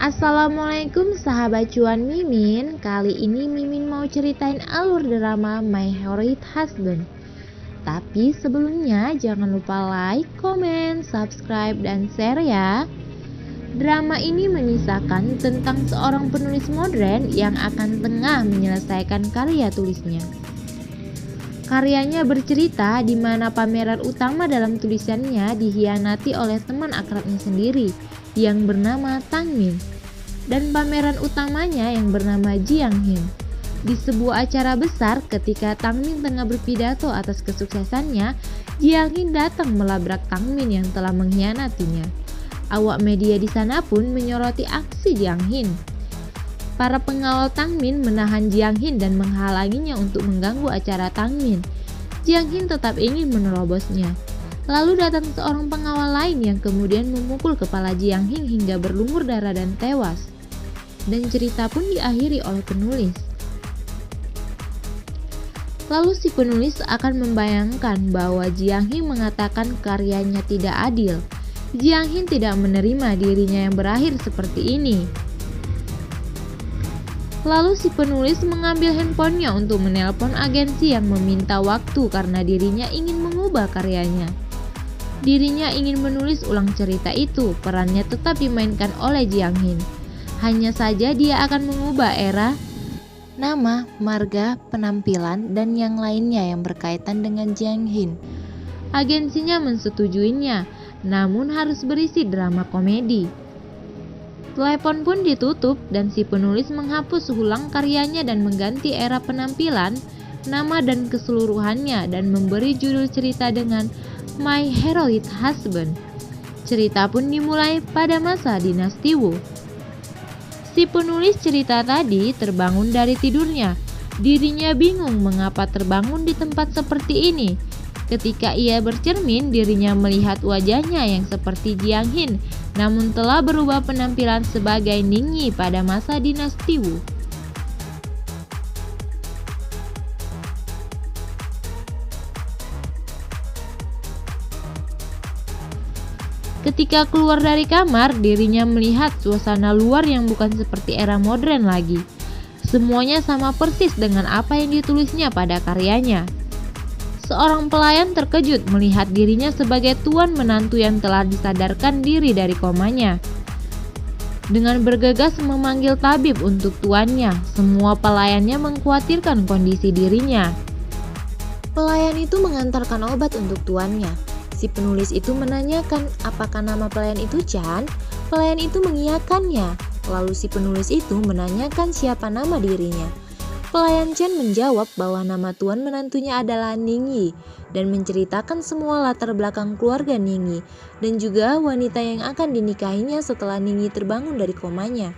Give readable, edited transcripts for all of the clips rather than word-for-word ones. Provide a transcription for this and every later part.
Assalamualaikum sahabat cuan Mimin. Kali ini Mimin mau ceritain alur drama My Horrid Husband. Tapi sebelumnya jangan lupa like, komen, subscribe, dan share ya. Drama ini menyisakan tentang seorang penulis modern yang akan tengah menyelesaikan karya tulisnya. Karyanya bercerita di mana pemeran utama dalam tulisannya dihianati oleh teman akrabnya sendiri yang bernama Tang Min dan pameran utamanya yang bernama Jiang Hin. Di sebuah acara besar ketika Tang Min tengah berpidato atas kesuksesannya, Jiang Hin datang melabrak Tang Min yang telah mengkhianatinya. Awak media di sana pun menyoroti aksi Jiang Hin. Para pengawal Tang Min menahan Jiang Hin dan menghalanginya untuk mengganggu acara Tang Min. Jiang Hin tetap ingin menerobosnya. Lalu datang seorang pengawal lain yang kemudian memukul kepala Jiang Hin hingga berlumur darah dan tewas. Dan cerita pun diakhiri oleh penulis. Lalu si penulis akan membayangkan bahwa Jiang Hin mengatakan karyanya tidak adil. Jiang Hin tidak menerima dirinya yang berakhir seperti ini. Lalu si penulis mengambil handphonenya untuk menelpon agensi yang meminta waktu karena dirinya ingin mengubah karyanya. Dirinya ingin menulis ulang cerita itu, perannya tetap dimainkan oleh Jiang Hin. Hanya saja dia akan mengubah era, nama, marga, penampilan, dan yang lainnya yang berkaitan dengan Jiang Hin. Agensinya mensetujuinya, namun harus berisi drama komedi. Telepon pun ditutup dan si penulis menghapus ulang karyanya dan mengganti era penampilan, nama dan keseluruhannya dan memberi judul cerita dengan My Horrid Husband. Cerita pun dimulai pada masa dinasti Wu. Si penulis cerita tadi terbangun dari tidurnya. Dirinya bingung mengapa terbangun di tempat seperti ini. Ketika ia bercermin, dirinya melihat wajahnya yang seperti Jiang Hin, namun telah berubah penampilan sebagai Ningyi pada masa dinasti Wu. Ketika keluar dari kamar, dirinya melihat suasana luar yang bukan seperti era modern lagi. Semuanya sama persis dengan apa yang ditulisnya pada karyanya. Seorang pelayan terkejut melihat dirinya sebagai tuan menantu yang telah disadarkan diri dari komanya. Dengan bergegas memanggil tabib untuk tuannya, semua pelayannya mengkhawatirkan kondisi dirinya. Pelayan itu mengantarkan obat untuk tuannya. Si penulis itu menanyakan apakah nama pelayan itu Chan. Pelayan itu mengiyakannya. Lalu si penulis itu menanyakan siapa nama dirinya. Pelayan Chen menjawab bahwa nama tuan menantunya adalah Ningyi dan menceritakan semua latar belakang keluarga Ningyi dan juga wanita yang akan dinikahinya setelah Ningyi terbangun dari komanya.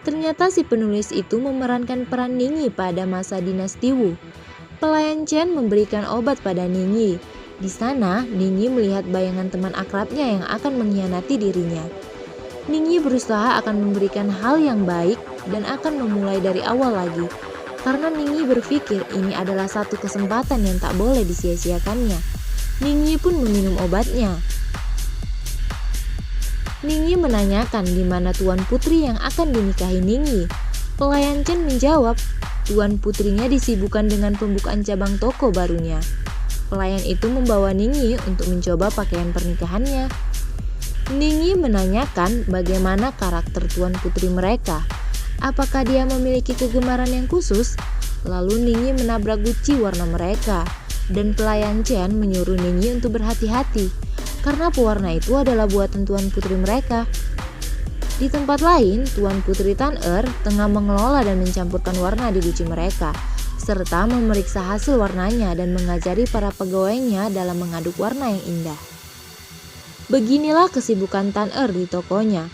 Ternyata si penulis itu memerankan peran Ningyi pada masa dinasti Wu. Pelayan Chen memberikan obat pada Ningyi. Di sana, Ningyi melihat bayangan teman akrabnya yang akan mengkhianati dirinya. Ningyi berusaha akan memberikan hal yang baik dan akan memulai dari awal lagi. Karena Ningyi berpikir ini adalah satu kesempatan yang tak boleh disia-siakannya. Ningyi pun meminum obatnya. Ningyi menanyakan di mana tuan putri yang akan dinikahi Ningyi. Pelayan Chen menjawab, tuan putrinya disibukkan dengan pembukaan cabang toko barunya. Pelayan itu membawa Ningyi untuk mencoba pakaian pernikahannya. Ningyi menanyakan bagaimana karakter tuan putri mereka. Apakah dia memiliki kegemaran yang khusus? Lalu Ningyi menabrak guci warna mereka. Dan pelayan Chen menyuruh Ningyi untuk berhati-hati karena pewarna itu adalah buatan tuan putri mereka. Di tempat lain, tuan putri Tan tengah mengelola dan mencampurkan warna di guci mereka, serta memeriksa hasil warnanya dan mengajari para pegawainya dalam mengaduk warna yang indah. Beginilah kesibukan Tan di tokonya,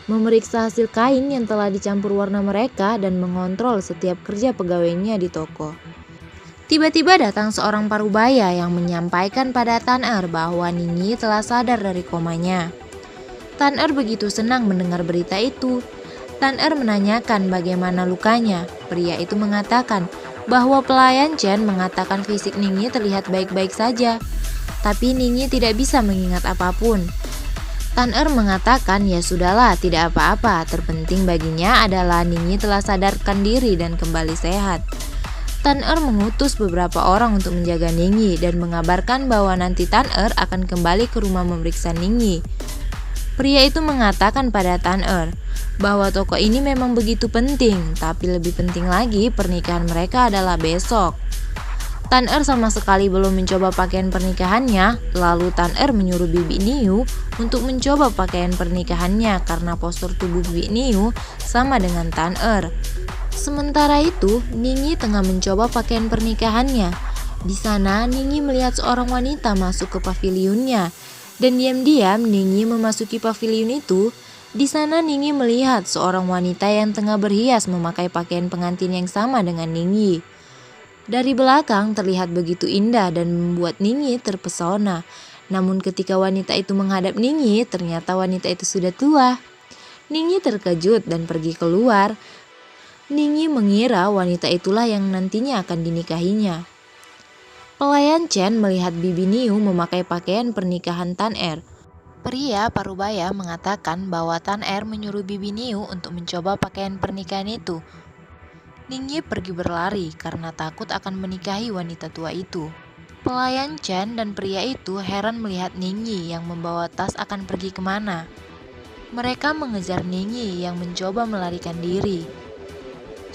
memeriksa hasil kain yang telah dicampur warna mereka dan mengontrol setiap kerja pegawainya di toko. Tiba-tiba datang seorang parubaya yang menyampaikan pada Tan bahwa Ningyi telah sadar dari komanya. Tan begitu senang mendengar berita itu. Tan menanyakan bagaimana lukanya. Pria itu mengatakan bahwa pelayan Chen mengatakan fisik Ningyi terlihat baik-baik saja. Tapi Ningyi tidak bisa mengingat apapun. Tan Er mengatakan ya sudahlah, tidak apa-apa, terpenting baginya adalah Ningyi telah sadarkan diri dan kembali sehat. Tan Er mengutus beberapa orang untuk menjaga Ningyi dan mengabarkan bahwa nanti Tan Er akan kembali ke rumah memeriksa Ningyi. Pria itu mengatakan pada Tan Er bahwa toko ini memang begitu penting, tapi lebih penting lagi pernikahan mereka adalah besok. Tan Er sama sekali belum mencoba pakaian pernikahannya, lalu Tan Er menyuruh Bibi Niu untuk mencoba pakaian pernikahannya karena postur tubuh Bibi Niu sama dengan Tan Er. Sementara itu, Ningyi tengah mencoba pakaian pernikahannya. Di sana, Ningyi melihat seorang wanita masuk ke pavilionnya, dan diam-diam Ningyi memasuki pavilion itu. Di sana Ningyi melihat seorang wanita yang tengah berhias memakai pakaian pengantin yang sama dengan Ningyi. Dari belakang terlihat begitu indah dan membuat Ningyi terpesona. Namun ketika wanita itu menghadap Ningyi, ternyata wanita itu sudah tua. Ningyi terkejut dan pergi keluar. Ningyi mengira wanita itulah yang nantinya akan dinikahinya. Pelayan Chen melihat Bibi Niu memakai pakaian pernikahan Tan Er. Pria parubaya mengatakan bahwa Tan Er menyuruh Bibi Niu untuk mencoba pakaian pernikahan itu. Ningyi pergi berlari karena takut akan menikahi wanita tua itu. Pelayan Chen dan pria itu heran melihat Ningyi yang membawa tas akan pergi kemana. Mereka mengejar Ningyi yang mencoba melarikan diri.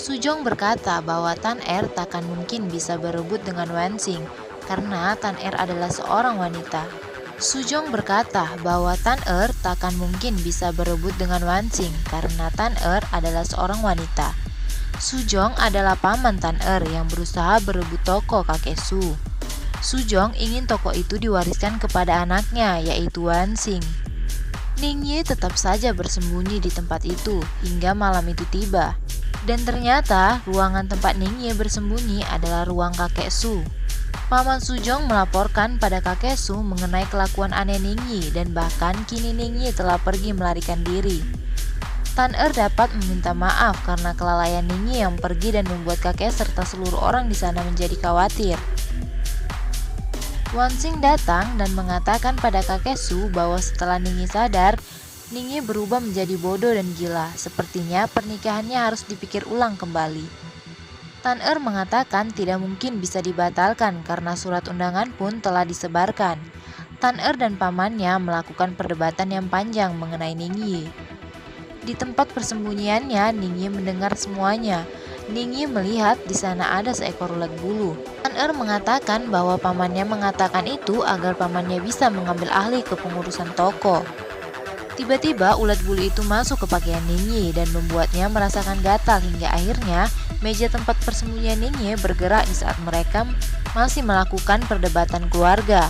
Sujong berkata bahwa Tan Er takkan mungkin bisa berebut dengan Wensing karena Tan Er adalah seorang wanita. Sujong berkata bahwa Tan Er takkan mungkin bisa berebut dengan Wensing karena Tan Er adalah seorang wanita. Sujong adalah paman Tan Er yang berusaha berebut toko kakek Su. Sujong ingin toko itu diwariskan kepada anaknya, yaitu Wensing. Ningyi tetap saja bersembunyi di tempat itu hingga malam itu tiba. Dan ternyata ruangan tempat Ningyi bersembunyi adalah ruang kakek Su. Paman Sujong melaporkan pada kakek Su mengenai kelakuan aneh Ningyi dan bahkan kini Ningyi telah pergi melarikan diri. Tan Er dapat meminta maaf karena kelalaian Ningyi yang pergi dan membuat kakek serta seluruh orang di sana menjadi khawatir. Wensing datang dan mengatakan pada kakek Su bahwa setelah Ningyi sadar, Ningyi berubah menjadi bodoh dan gila. Sepertinya pernikahannya harus dipikir ulang kembali. Tan Er mengatakan tidak mungkin bisa dibatalkan karena surat undangan pun telah disebarkan. Tan Er dan pamannya melakukan perdebatan yang panjang mengenai Ningyi. Di tempat persembunyiannya, Ningyi mendengar semuanya. Ningyi melihat di sana ada seekor ulat bulu. Tan Er mengatakan bahwa pamannya mengatakan itu agar pamannya bisa mengambil alih kepengurusan toko. Tiba-tiba ulat bulu itu masuk ke pakaian Ningyi dan membuatnya merasakan gatal hingga akhirnya meja tempat persembunyian Ningyi bergerak di saat mereka masih melakukan perdebatan keluarga.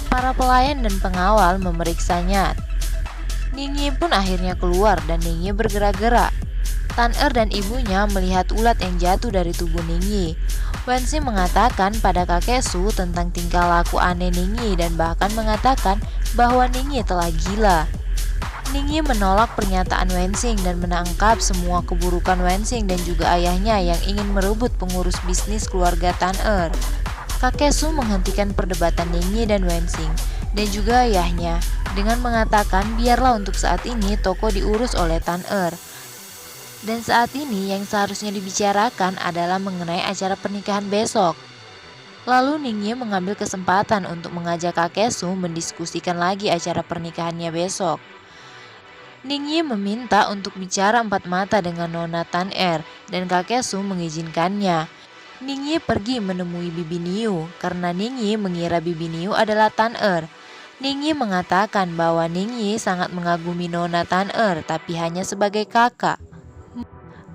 Para pelayan dan pengawal memeriksanya. Ningyi pun akhirnya keluar dan Ningyi bergerak-gerak. Tan Er dan ibunya melihat ulat yang jatuh dari tubuh Ningyi. Wensing mengatakan pada kakek Su tentang tingkah laku aneh Ningyi dan bahkan mengatakan bahwa Ningyi telah gila. Ningyi menolak pernyataan Wensing dan menangkap semua keburukan Wensing dan juga ayahnya yang ingin merebut pengurus bisnis keluarga Tan Er. Kakek Su menghentikan perdebatan Ningyi dan Wensing dan juga ayahnya dengan mengatakan biarlah untuk saat ini toko diurus oleh Tan Er. Dan saat ini yang seharusnya dibicarakan adalah mengenai acara pernikahan besok. Lalu Ningyi mengambil kesempatan untuk mengajak kakek Su mendiskusikan lagi acara pernikahannya besok. Ningyi meminta untuk bicara empat mata dengan Nona Tan Er dan kakek Su mengizinkannya. Ningyi pergi menemui Bibi Niu karena Ningyi mengira Bibi Niu adalah Tan Er. Ningyi mengatakan bahwa Ningyi sangat mengagumi Nona Tan Er tapi hanya sebagai kakak.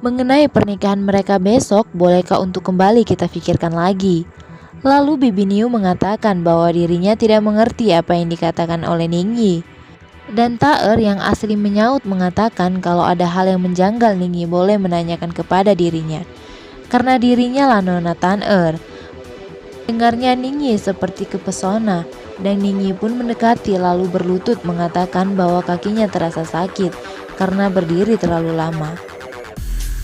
Mengenai pernikahan mereka besok, bolehkah untuk kembali kita pikirkan lagi? Lalu Bibi Niu mengatakan bahwa dirinya tidak mengerti apa yang dikatakan oleh Ningyi. Dan Taer yang asli menyaut mengatakan kalau ada hal yang menjanggal Ningyi boleh menanyakan kepada dirinya. Karena dirinya lah Nona Tan Er. Dengarnya Ningyi seperti kepesona dan Ningyi pun mendekati lalu berlutut mengatakan bahwa kakinya terasa sakit karena berdiri terlalu lama.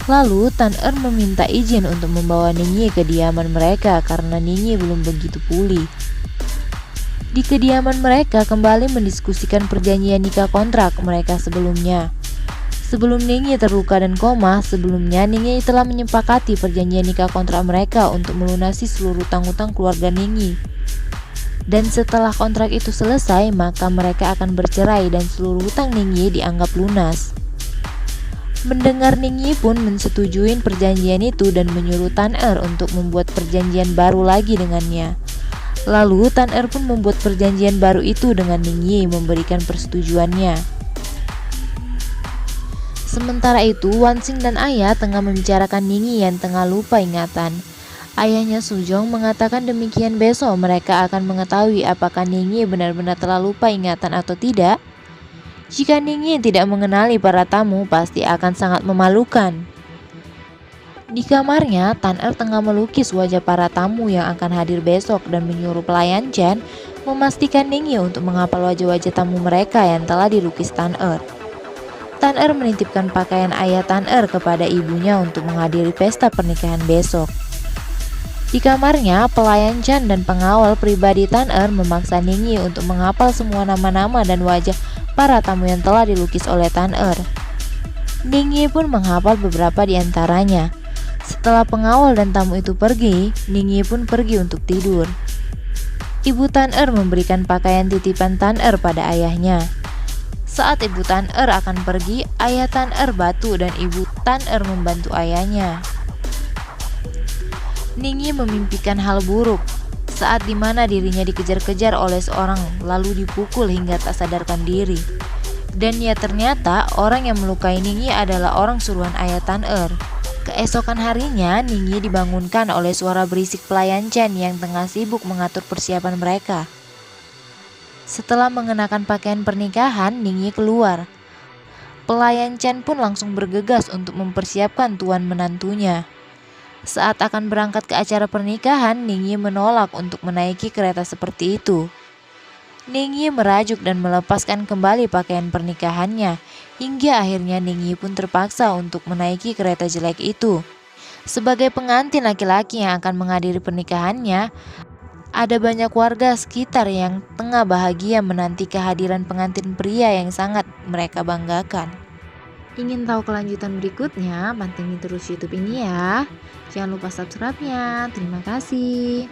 Lalu Tan Er meminta izin untuk membawa Ningyi ke kediaman mereka karena Ningyi belum begitu pulih. Di kediaman mereka kembali mendiskusikan perjanjian nikah kontrak mereka sebelumnya. Sebelum Ningyi terluka dan koma, sebelumnya Ningyi telah menyepakati perjanjian nikah kontrak mereka untuk melunasi seluruh utang-utang keluarga Ningyi. Dan setelah kontrak itu selesai, maka mereka akan bercerai dan seluruh hutang Ningyi dianggap lunas. Mendengar, Ningyi pun mensetujui perjanjian itu dan menyuruh Tan-er untuk membuat perjanjian baru lagi dengannya. Lalu Tan-er pun membuat perjanjian baru itu dengan Ningyi memberikan persetujuannya. Sementara itu, Wansing dan ayah tengah membicarakan Ningyi yang tengah lupa ingatan. Ayahnya Sujong mengatakan demikian besok mereka akan mengetahui apakah Ningyi benar-benar telah lupa ingatan atau tidak. Jika Ningyi tidak mengenali para tamu, pasti akan sangat memalukan. Di kamarnya, Tan-er tengah melukis wajah para tamu yang akan hadir besok dan menyuruh pelayan Chen memastikan Ningyi untuk menghafal wajah-wajah tamu mereka yang telah dilukis Tan-er. Tan-er menitipkan pakaian ayah Tan-er kepada ibunya untuk menghadiri pesta pernikahan besok. Di kamarnya, pelayan Chen dan pengawal pribadi Tan-er memaksa Ningyi untuk menghafal semua nama-nama dan wajah para tamu yang telah dilukis oleh Tan-er. Ningyi pun menghafal beberapa di antaranya. Setelah pengawal dan tamu itu pergi, Ningyi pun pergi untuk tidur. Ibu Tan-er memberikan pakaian titipan Tan-er pada ayahnya. Saat ibu Tan-er akan pergi, ayah Tan-er batu dan ibu Tan-er membantu ayahnya. Ningyi memimpikan hal buruk, saat dimana dirinya dikejar-kejar oleh seorang lalu dipukul hingga tak sadarkan diri. Dan ya ternyata orang yang melukai Ningyi adalah orang suruhan ayah Tan-er. Keesokan harinya, Ningyi dibangunkan oleh suara berisik pelayan Chen yang tengah sibuk mengatur persiapan mereka. Setelah mengenakan pakaian pernikahan, Ningyi keluar. Pelayan Chen pun langsung bergegas untuk mempersiapkan tuan menantunya. Saat akan berangkat ke acara pernikahan, Ningyi menolak untuk menaiki kereta seperti itu. Ningyi merajuk dan melepaskan kembali pakaian pernikahannya, hingga akhirnya Ningyi pun terpaksa untuk menaiki kereta jelek itu. Sebagai pengantin laki-laki yang akan menghadiri pernikahannya, ada banyak warga sekitar yang tengah bahagia menanti kehadiran pengantin pria yang sangat mereka banggakan. Ingin tahu kelanjutan berikutnya? Pantengin terus YouTube ini ya. Jangan lupa subscribe-nya. Terima kasih.